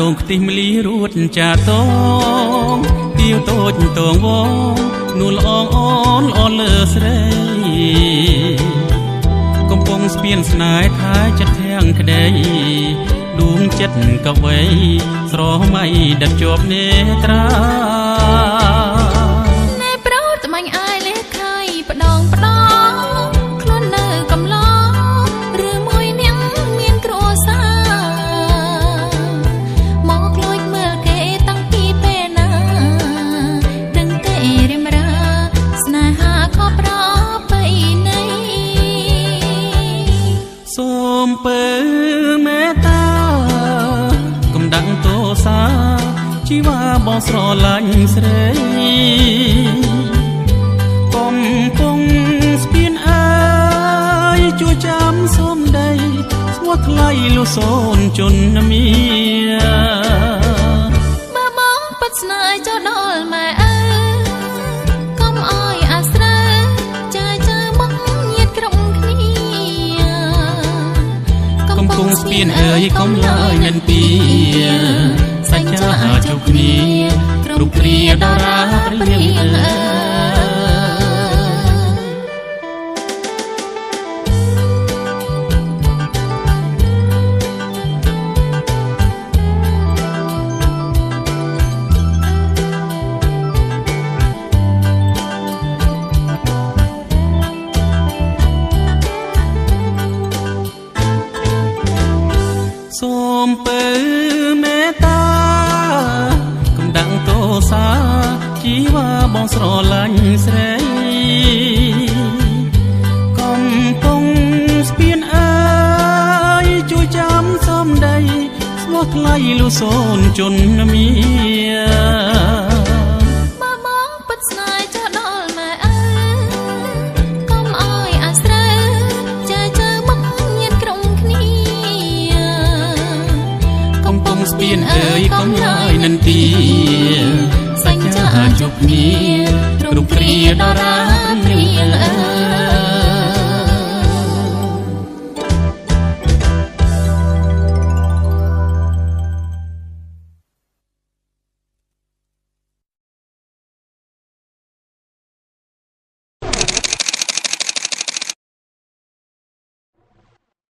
ដងខ្ទិះមលីរួតចាតងទៀវតូចតងវងនួលអងអូនអូនលើស្រីកំពុងស្ពានស្នេហ៍ថាចិត្តធាំងក្ដីដួងចិត្តកវីស្រមៃដិតជាប់នេត្រាណែប្រោតមាញ់អាយលេខៃផ្ដងខ្លួននៅកំឡងឬមួយនាងមានគ្រួសារមកលួចមើលគេតាំងពីពេលណាដឹងទេរិមរាស្នេហាខុសប្រពៃណីសូមពើមេត្តាកំដាំងទោសាជីវ៉ាបងស្រឡាញ់ស្រីកំពុងស្ពានអើយជួយចាំសូមដីស្ងួតថ្លៃលុសូនជន់មៀបើបងពិតស្នេហ៍ចោលដល់ម៉ែអើកុំអោយអាស្រើចាយចាមកញាតក្រុមគ្នាកំពុងស្ពានអើយកុំឡើយនិនពីសច្ចាជួបគ្នាគ្រប់គ្រាតារាព្រៀងសូមពើមេត្តាកំដាំងទោសាជីវ៉ាបងស្រឡាញ់ស្រីកំពុងស្ពានអើយជួយចាំសូមដីស្មោះថ្លៃលុសូនជន់មៀបើបងពិតស្នេហ៍ចោលដល់ម៉ែអើកុំអោយអាស្រើចាយចាមកញាតក្រុមគ្នាកំពុងស្ពានអើយកុំឡើយនិនទីសច្ចាជួបគ្នាគ្រប់គ្រាតារាព្រៀង